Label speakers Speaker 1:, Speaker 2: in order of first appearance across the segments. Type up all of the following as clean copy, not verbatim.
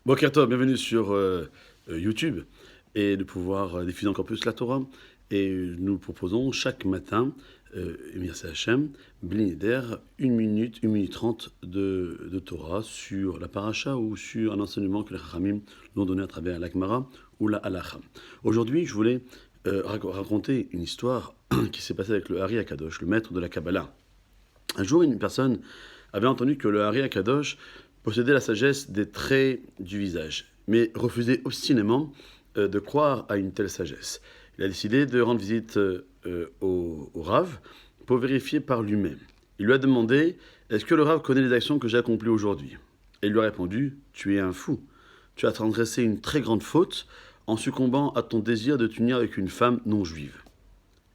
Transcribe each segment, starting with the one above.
Speaker 1: Boker Tov, bienvenue sur YouTube et de pouvoir diffuser encore plus la Torah. Et nous proposons chaque matin, merci Hachem, Blineder, 1 minute 30 de Torah sur la paracha ou sur un enseignement que les Chachamim nous ont donné à travers l'Akmara ou la Halacha. Aujourd'hui, je voulais raconter une histoire qui s'est passée avec le Hari Akadosh, le maître de la Kabbalah. Un jour, une personne avait entendu que le Hari Akadosh possédait la sagesse des traits du visage, mais refusait obstinément de croire à une telle sagesse. Il a décidé de rendre visite au Rav pour vérifier par lui-même. Il lui a demandé « Est-ce que le Rav connaît les actions que j'ai accomplies aujourd'hui ?» Et il lui a répondu « Tu es un fou. Tu as transgressé une très grande faute en succombant à ton désir de t'unir avec une femme non juive. »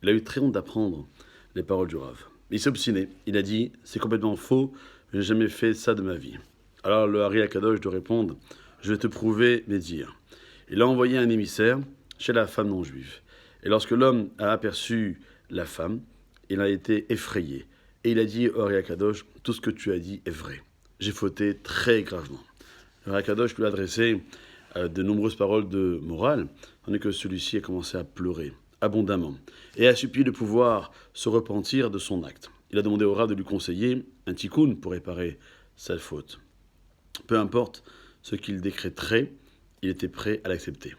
Speaker 1: Il a eu très honte d'apprendre les paroles du Rav. Il s'est obstiné. Il a dit « C'est complètement faux. Je n'ai jamais fait ça de ma vie. » Alors le Hari Akadosh de répondre « Je vais te prouver mes dires. » Il a envoyé un émissaire chez la femme non juive. Et lorsque l'homme a aperçu la femme, il a été effrayé. Et il a dit au Hari Akadosh « Tout ce que tu as dit est vrai. J'ai fauté très gravement. » Le Hari Akadosh lui a adressé de nombreuses paroles de morale, tandis que celui-ci a commencé à pleurer abondamment et a supplié de pouvoir se repentir de son acte. Il a demandé au Rav de lui conseiller un tikkun pour réparer sa faute. Peu importe ce qu'il décréterait, il était prêt à l'accepter.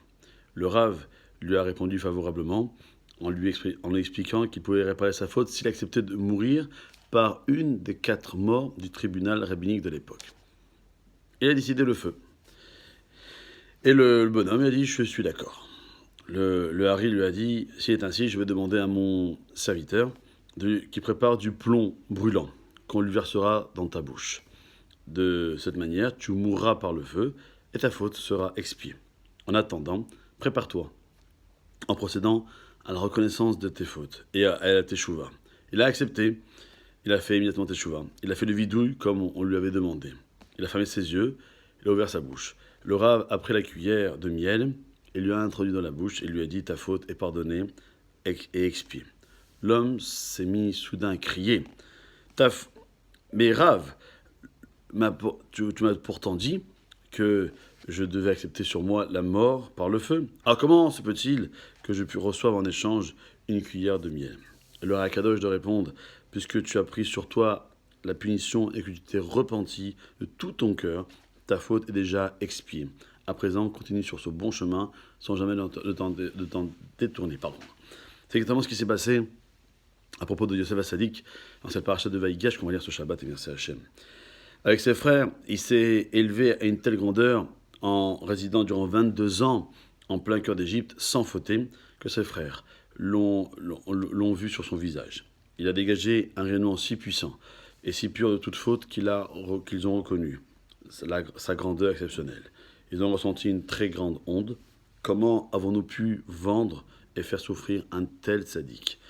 Speaker 1: Le Rav lui a répondu favorablement en lui expliquant qu'il pouvait réparer sa faute s'il acceptait de mourir par une des 4 morts du tribunal rabbinique de l'époque. Il a décidé le feu. Et le bonhomme a dit « Je suis d'accord ». Le Hari lui a dit « S'il est ainsi, je vais demander à mon serviteur qui prépare du plomb brûlant qu'on lui versera dans ta bouche. De cette manière, tu mourras par le feu et ta faute sera expiée. En attendant, prépare-toi en procédant à la reconnaissance de tes fautes et à la teshuva. » Il a accepté, il a fait immédiatement teshuva. Il a fait le vidouille comme on lui avait demandé. Il a fermé ses yeux, il a ouvert sa bouche. Le Rav a pris la cuillère de miel et lui a introduit dans la bouche et lui a dit « Ta faute est pardonnée et expiée. » L'homme s'est mis soudain à crier « Mais Rav, tu m'as pourtant dit que je devais accepter sur moi la mort par le feu. Alors comment se peut-il que je reçoive en échange une cuillère de miel ?» Le Hari Akadosh de répondre « Puisque tu as pris sur toi la punition et que tu t'es repenti de tout ton cœur, ta faute est déjà expiée. À présent, continue sur ce bon chemin sans jamais de t'en détourner. » C'est exactement ce qui s'est passé à propos de Yosef HaTzadik dans cette paracha de Vaïgash qu'on va lire ce Shabbat et merci Hachem. Avec ses frères, il s'est élevé à une telle grandeur en résidant durant 22 ans en plein cœur d'Égypte sans fauter que ses frères l'ont vu sur son visage. Il a dégagé un rayonnement si puissant et si pur de toute faute qu'ils ont reconnu sa grandeur exceptionnelle. Ils ont ressenti une très grande honte. Comment avons-nous pu vendre et faire souffrir un tel tzaddik ?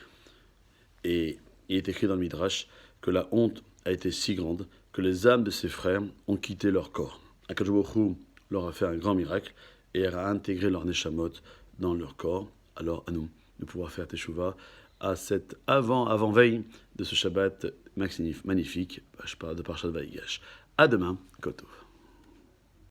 Speaker 1: Et il est écrit dans le Midrash que la honte a été si grande que les âmes de ses frères ont quitté leur corps. Akadosh Baruch Hu leur a fait un grand miracle et a intégré leur neshamot dans leur corps. Alors à nous de pouvoir faire teshuva à cette avant-veille de ce Shabbat magnifique de Parashat Vaïgash. À demain, Koto.